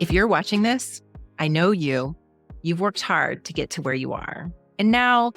If you're watching this, I know you've worked hard to get to where you are. And now,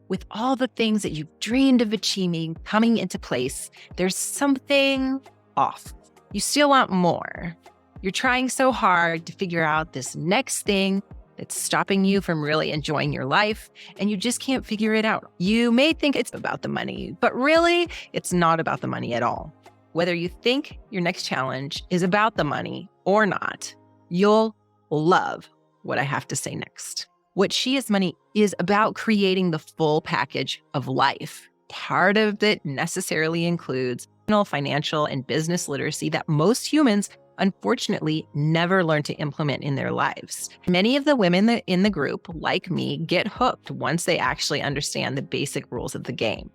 with all the things that you've dreamed of achieving coming into place, there's something off. You still want more. You're trying so hard to figure out this next thing that's stopping you from really enjoying your life, and you just can't figure it out. You may think it's about the money, but really, it's not about the money at all. Whether you think your next challenge is about the money or not, you'll love what I have to say next. What She Is Money is about creating the full package of life. Part of it necessarily includes financial and business literacy that most humans unfortunately never learn to implement in their lives. Many of the women in the group, like me, get hooked once they actually understand the basic rules of the game.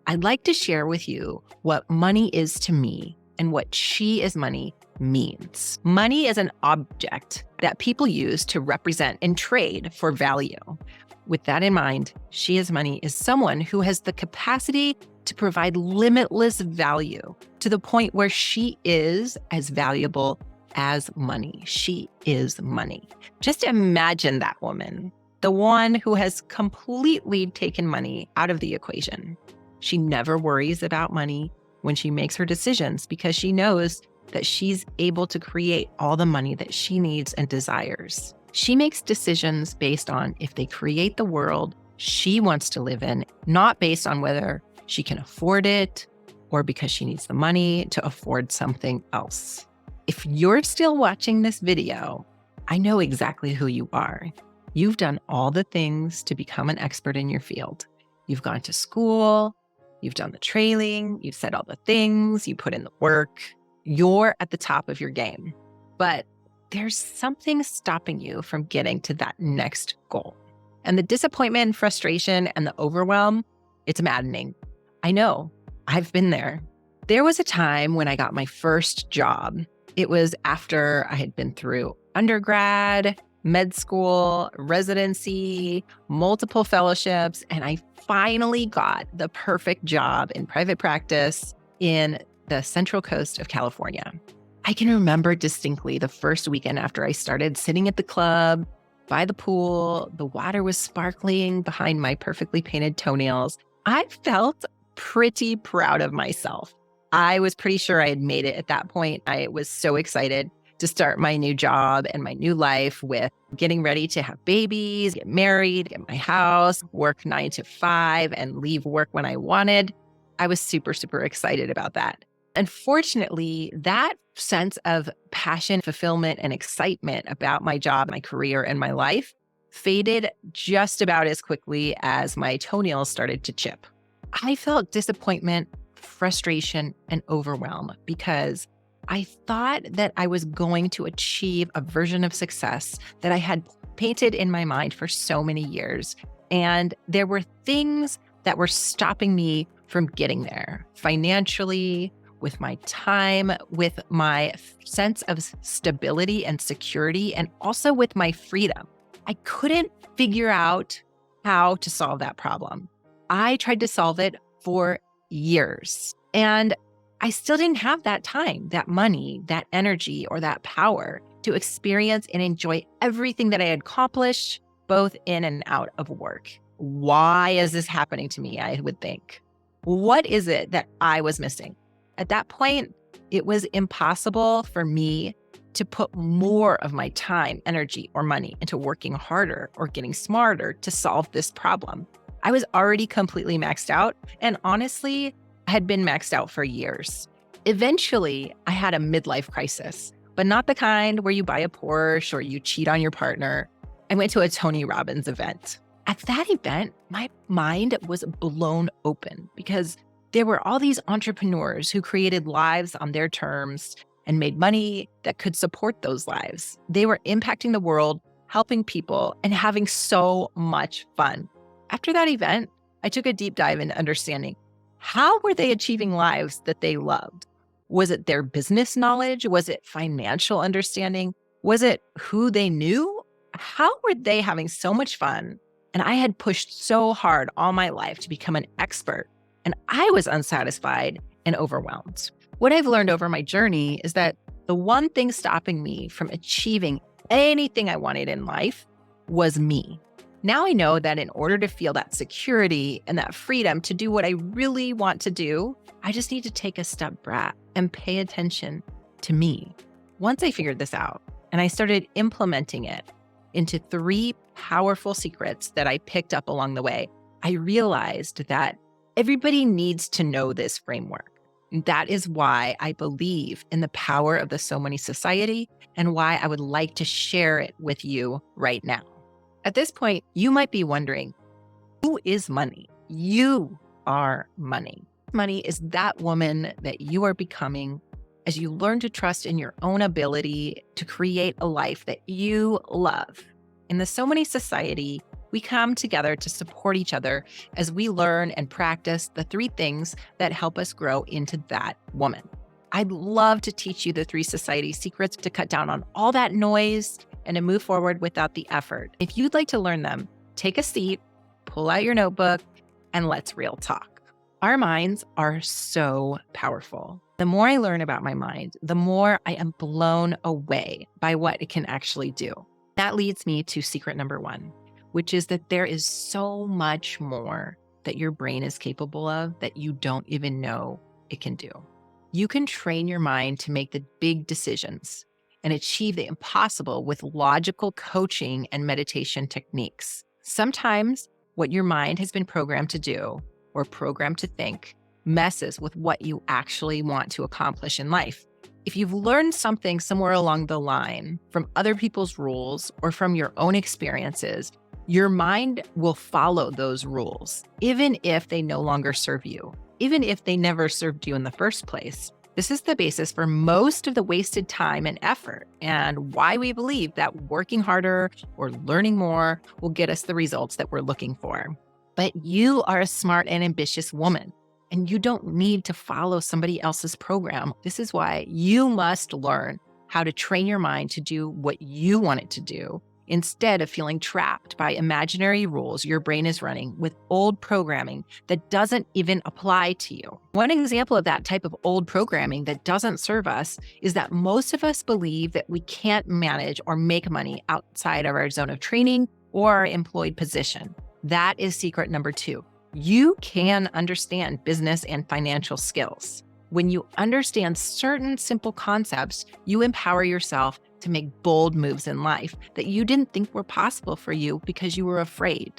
I'd like to share with you what money is to me and what She Is Money means. Money is an object that people use to represent and trade for value. With that in mind, She Is Money is someone who has the capacity to provide limitless value to the point where she is as valuable as money. She is money. Just imagine that woman, the one who has completely taken money out of the equation. She never worries about money when she makes her decisions because she knows that she's able to create all the money that she needs and desires. She makes decisions based on if they create the world she wants to live in, not based on whether she can afford it or because she needs the money to afford something else. If you're still watching this video, I know exactly who you are. You've done all the things to become an expert in your field. You've gone to school, you've done the training, you've said all the things, you put in the work. You're at the top of your game, but there's something stopping you from getting to that next goal. And the disappointment, frustration, and the overwhelm, it's maddening. I know, I've been there. There was a time when I got my first job. It was after I had been through undergrad, med school, residency, multiple fellowships, and I finally got the perfect job in private practice in the Central Coast of California. I can remember distinctly the first weekend after I started sitting at the club, by the pool, the water was sparkling behind my perfectly painted toenails. I felt pretty proud of myself. I was pretty sure I had made it at that point. I was so excited to start my new job and my new life with getting ready to have babies, get married, get my house, work 9 to 5, and leave work when I wanted. I was super, super excited about that. Unfortunately, that sense of passion, fulfillment, and excitement about my job, my career, and my life faded just about as quickly as my toenails started to chip. I felt disappointment, frustration, and overwhelm because I thought that I was going to achieve a version of success that I had painted in my mind for so many years. And there were things that were stopping me from getting there financially, with my time, with my sense of stability and security, and also with my freedom. I couldn't figure out how to solve that problem. I tried to solve it for years, and I still didn't have that time, that money, that energy, or that power to experience and enjoy everything that I had accomplished, both in and out of work. Why is this happening to me, I would think? What is it that I was missing? At that point, it was impossible for me to put more of my time, energy, or money into working harder or getting smarter to solve this problem. I was already completely maxed out, and honestly, I had been maxed out for years. Eventually, I had a midlife crisis, but not the kind where you buy a Porsche or you cheat on your partner. I went to a Tony Robbins event. At that event, my mind was blown open because there were all these entrepreneurs who created lives on their terms and made money that could support those lives. They were impacting the world, helping people, and having so much fun. After that event, I took a deep dive into understanding how were they achieving lives that they loved? Was it their business knowledge? Was it financial understanding? Was it who they knew? How were they having so much fun? And I had pushed so hard all my life to become an expert, and I was unsatisfied and overwhelmed. What I've learned over my journey is that the one thing stopping me from achieving anything I wanted in life was me. Now I know that in order to feel that security and that freedom to do what I really want to do, I just need to take a step back and pay attention to me. Once I figured this out and I started implementing it into 3 powerful secrets that I picked up along the way, I realized that everybody needs to know this framework. That is why I believe in the power of the So Money Society and why I would like to share it with you right now. At this point, you might be wondering, who is money? You are money. Money is that woman that you are becoming as you learn to trust in your own ability to create a life that you love. In the So Money Society, we come together to support each other as we learn and practice the 3 things that help us grow into that woman. I'd love to teach you the 3 society secrets to cut down on all that noise and to move forward without the effort. If you'd like to learn them, take a seat, pull out your notebook, and let's real talk. Our minds are so powerful. The more I learn about my mind, the more I am blown away by what it can actually do. That leads me to secret number 1, which is that there is so much more that your brain is capable of that you don't even know it can do. You can train your mind to make the big decisions and achieve the impossible with logical coaching and meditation techniques. Sometimes what your mind has been programmed to do or programmed to think messes with what you actually want to accomplish in life. If you've learned something somewhere along the line from other people's rules or from your own experiences, your mind will follow those rules, even if they no longer serve you, even if they never served you in the first place. This is the basis for most of the wasted time and effort, and why we believe that working harder or learning more will get us the results that we're looking for. But you are a smart and ambitious woman, and you don't need to follow somebody else's program. This is why you must learn how to train your mind to do what you want it to do, instead of feeling trapped by imaginary rules your brain is running with old programming that doesn't even apply to you. One example of that type of old programming that doesn't serve us is that most of us believe that we can't manage or make money outside of our zone of training or our employed position. That is secret number 2. You can understand business and financial skills. When you understand certain simple concepts, you empower yourself to make bold moves in life that you didn't think were possible for you because you were afraid.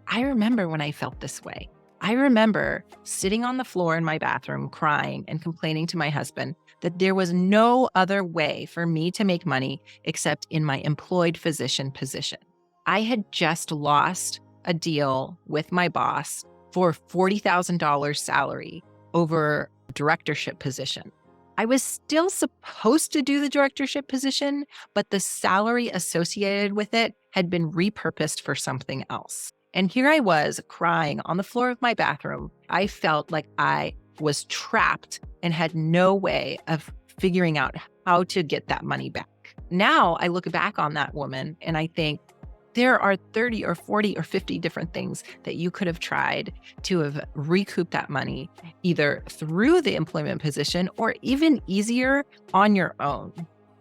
I remember when I felt this way. I remember sitting on the floor in my bathroom crying and complaining to my husband that there was no other way for me to make money except in my employed physician position. I had just lost a deal with my boss for $40,000 salary over a directorship position. I was still supposed to do the directorship position, but the salary associated with it had been repurposed for something else. And here I was crying on the floor of my bathroom. I felt like I was trapped and had no way of figuring out how to get that money back. Now I look back on that woman and I think, there are 30 or 40 or 50 different things that you could have tried to have recouped that money, either through the employment position or even easier on your own.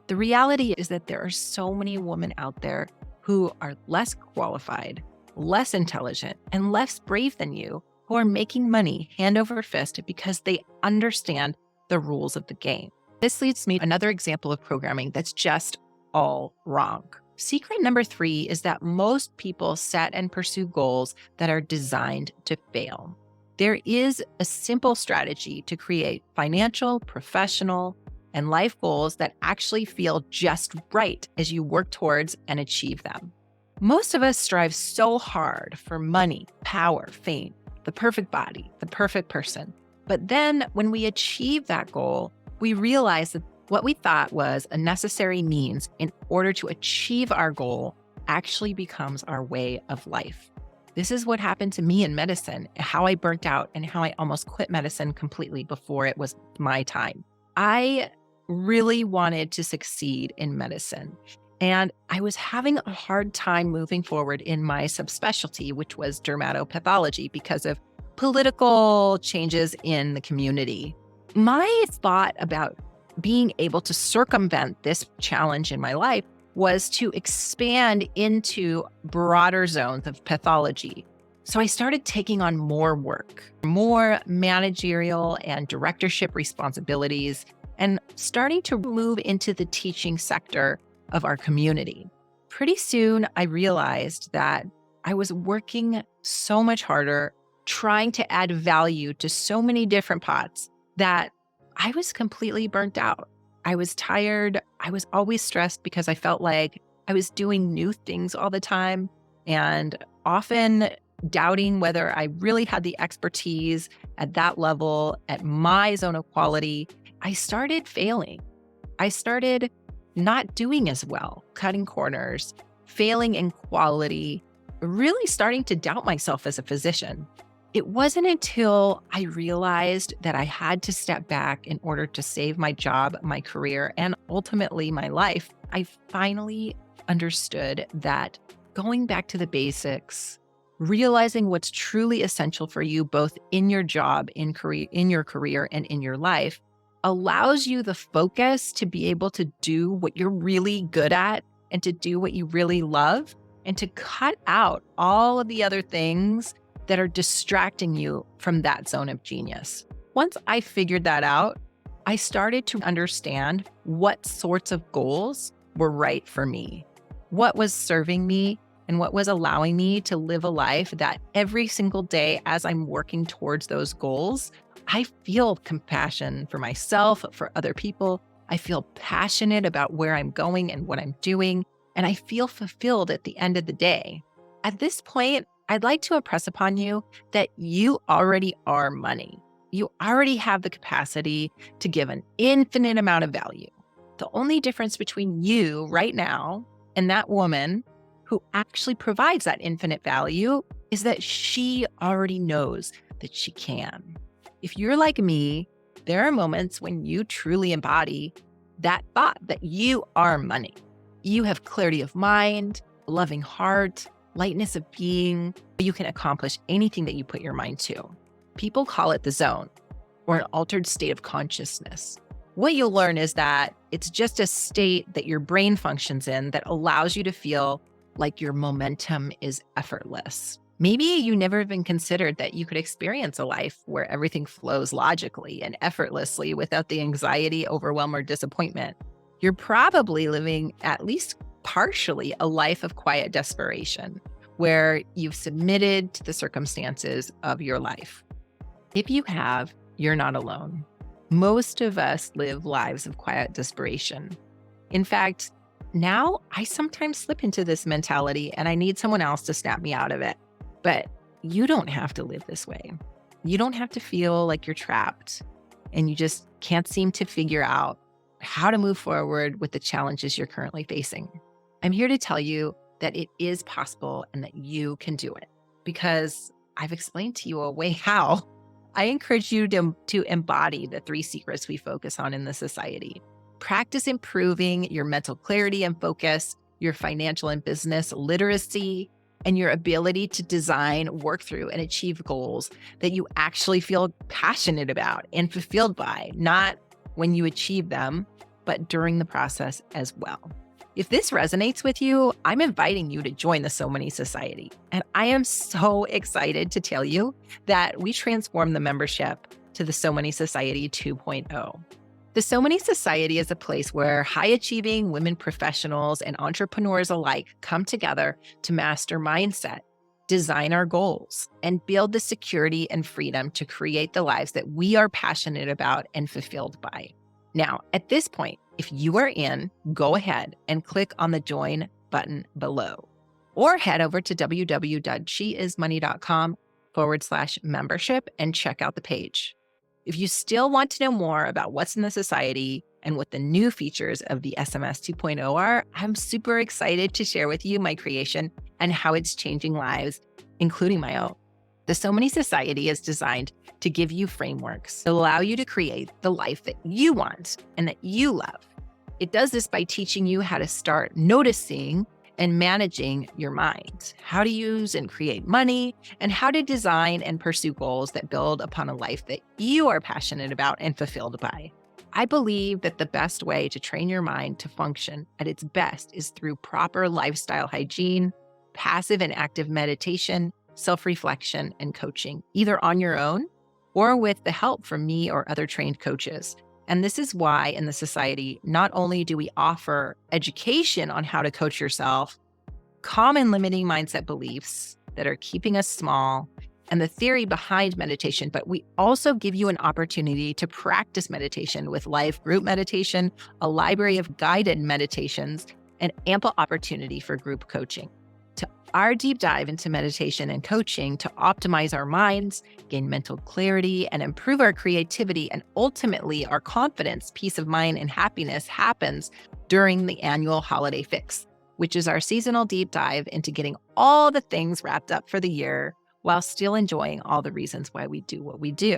The reality is that there are so many women out there who are less qualified, less intelligent, and less brave than you, who are making money hand over fist because they understand the rules of the game. This leads me to another example of programming that's just all wrong. Secret number 3 is that most people set and pursue goals that are designed to fail. There is a simple strategy to create financial, professional, and life goals that actually feel just right as you work towards and achieve them. Most of us strive so hard for money, power, fame, the perfect body, the perfect person. But then when we achieve that goal, we realize that what we thought was a necessary means in order to achieve our goal actually becomes our way of life. This is what happened to me in medicine, how I burnt out and how I almost quit medicine completely before it was my time. I really wanted to succeed in medicine, and I was having a hard time moving forward in my subspecialty, which was dermatopathology, because of political changes in the community. My thought about being able to circumvent this challenge in my life was to expand into broader zones of pathology. So I started taking on more work, more managerial and directorship responsibilities, and starting to move into the teaching sector of our community. Pretty soon, I realized that I was working so much harder, trying to add value to so many different pots that I was completely burnt out. I was tired. I was always stressed because I felt like I was doing new things all the time and often doubting whether I really had the expertise at that level, at my zone of quality. I started failing. I started not doing as well, cutting corners, failing in quality, really starting to doubt myself as a physician. It wasn't until I realized that I had to step back in order to save my job, my career, and ultimately my life, I finally understood that going back to the basics, realizing what's truly essential for you, both in your job, in your career, and in your life, allows you the focus to be able to do what you're really good at and to do what you really love and to cut out all of the other things that are distracting you from that zone of genius. Once I figured that out, I started to understand what sorts of goals were right for me, what was serving me, and what was allowing me to live a life that every single day as I'm working towards those goals, I feel compassion for myself, for other people. I feel passionate about where I'm going and what I'm doing, and I feel fulfilled at the end of the day. At this point, I'd like to impress upon you that you already are money. You already have the capacity to give an infinite amount of value. The only difference between you right now and that woman who actually provides that infinite value is that she already knows that she can. If you're like me, there are moments when you truly embody that thought that you are money. You have clarity of mind, a loving heart, lightness of being. You can accomplish anything that you put your mind to. People call it the zone or an altered state of consciousness. What you'll learn is that it's just a state that your brain functions in that allows you to feel like your momentum is effortless. Maybe you never even considered that you could experience a life where everything flows logically and effortlessly without the anxiety, overwhelm, or disappointment. You're probably living at least partially a life of quiet desperation, where you've submitted to the circumstances of your life. If you have, you're not alone. Most of us live lives of quiet desperation. In fact, now I sometimes slip into this mentality and I need someone else to snap me out of it. But you don't have to live this way. You don't have to feel like you're trapped and you just can't seem to figure out how to move forward with the challenges you're currently facing. I'm here to tell you that it is possible and that you can do it because I've explained to you a way how. I encourage you to embody the 3 secrets we focus on in the society. Practice improving your mental clarity and focus, your financial and business literacy, and your ability to design, work through, and achieve goals that you actually feel passionate about and fulfilled by, not when you achieve them, but during the process as well. If this resonates with you, I'm inviting you to join the So Money Society. And I am so excited to tell you that we transformed the membership to the So Money Society 2.0. The So Money Society is a place where high-achieving women professionals and entrepreneurs alike come together to master mindset, design our goals, and build the security and freedom to create the lives that we are passionate about and fulfilled by. Now, at this point, if you are in, go ahead and click on the join button below, or head over to www.sheismoney.com/membership and check out the page. If you still want to know more about what's in the society and what the new features of the SMS 2.0 are, I'm super excited to share with you my creation and how it's changing lives, including my own. The So Money Society is designed to give you frameworks that allow you to create the life that you want and that you love. It does this by teaching you how to start noticing and managing your mind, how to use and create money, and how to design and pursue goals that build upon a life that you are passionate about and fulfilled by. I believe that the best way to train your mind to function at its best is through proper lifestyle hygiene, passive and active meditation, self-reflection, and coaching, either on your own or with the help from me or other trained coaches. And this is why in the society, not only do we offer education on how to coach yourself, common limiting mindset beliefs that are keeping us small, and the theory behind meditation, but we also give you an opportunity to practice meditation with live group meditation, a library of guided meditations, and ample opportunity for group coaching. To our deep dive into meditation and coaching to optimize our minds, gain mental clarity, and improve our creativity, and ultimately our confidence, peace of mind, and happiness happens during the annual Holiday Fix, which is our seasonal deep dive into getting all the things wrapped up for the year while still enjoying all the reasons why we do what we do.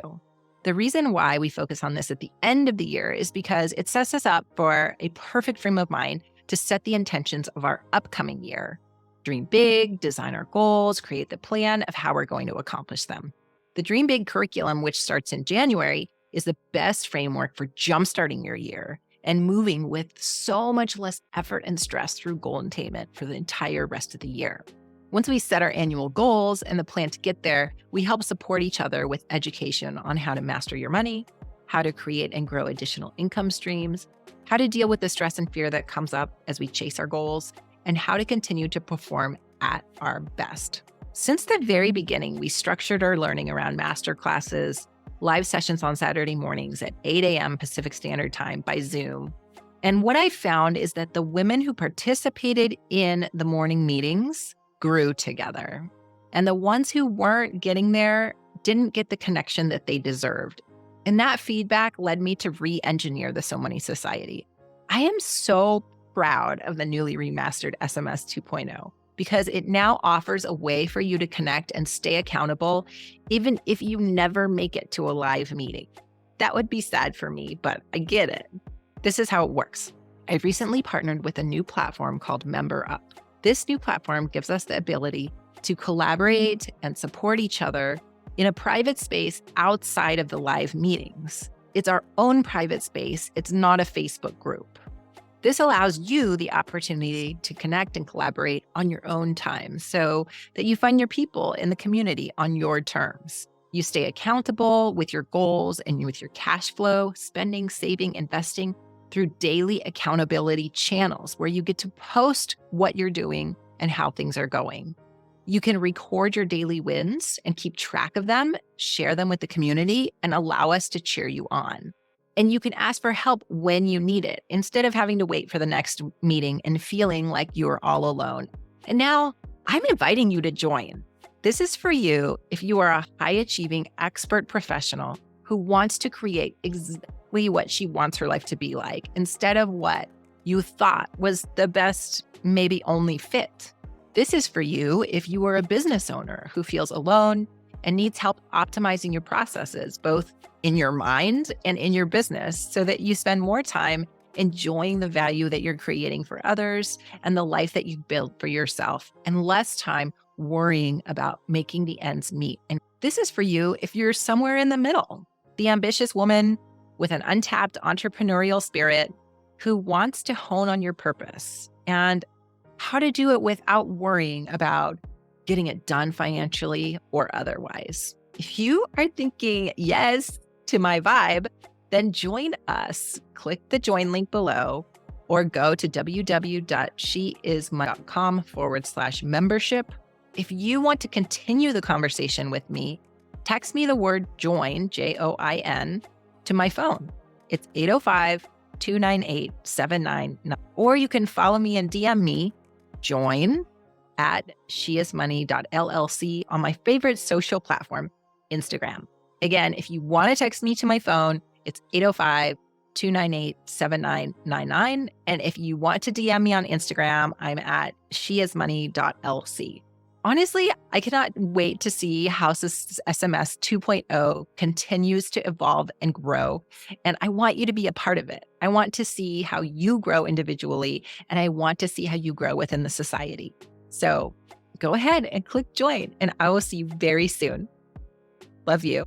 The reason why we focus on this at the end of the year is because it sets us up for a perfect frame of mind to set the intentions of our upcoming year. Dream big, design our goals, create the plan of how we're going to accomplish them. The Dream Big curriculum, which starts in January, is the best framework for jumpstarting your year and moving with so much less effort and stress through goal attainment for the entire rest of the year. Once we set our annual goals and the plan to get there, we help support each other with education on how to master your money, how to create and grow additional income streams, how to deal with the stress and fear that comes up as we chase our goals, and how to continue to perform at our best. Since the very beginning, we structured our learning around master classes, live sessions on Saturday mornings at 8 a.m. Pacific Standard Time by Zoom. And what I found is that the women who participated in the morning meetings grew together. And the ones who weren't getting there didn't get the connection that they deserved. And that feedback led me to re-engineer the So Money Society. I am so proud of the newly remastered SMS 2.0 because it now offers a way for you to connect and stay accountable, even if you never make it to a live meeting. That would be sad for me, but I get it. This is how it works. I've recently partnered with a new platform called Member Up. This new platform gives us the ability to collaborate and support each other in a private space outside of the live meetings. It's our own private space. It's not a Facebook group. This allows you the opportunity to connect and collaborate on your own time so that you find your people in the community on your terms. You stay accountable with your goals and with your cash flow, spending, saving, investing through daily accountability channels where you get to post what you're doing and how things are going. You can record your daily wins and keep track of them, share them with the community, and allow us to cheer you on. And you can ask for help when you need it, instead of having to wait for the next meeting and feeling like you're all alone. And now I'm inviting you to join. This is for you if you are a high-achieving expert professional who wants to create exactly what she wants her life to be like, instead of what you thought was the best, maybe only fit. This is for you if you are a business owner who feels alone and needs help optimizing your processes, both in your mind and in your business, so that you spend more time enjoying the value that you're creating for others and the life that you build for yourself, and less time worrying about making the ends meet. And this is for you if you're somewhere in the middle, the ambitious woman with an untapped entrepreneurial spirit who wants to hone on your purpose and how to do it without worrying about getting it done financially or otherwise. If you are thinking yes to my vibe, then join us. Click the join link below or go to www.sheismoney.com/membership. If you want to continue the conversation with me, text me the word join, JOIN, to my phone. It's 805-298-799. Or you can follow me and DM me, join, at sheismoney.llc on my favorite social platform, Instagram. Again, if you want to text me to my phone, it's 805-298-7999. And if you want to DM me on Instagram, I'm at sheismoney.lc. Honestly, I cannot wait to see how SMS 2.0 continues to evolve and grow. And I want you to be a part of it. I want to see how you grow individually, and I want to see how you grow within the society. So go ahead and click join, and I will see you very soon. Love you.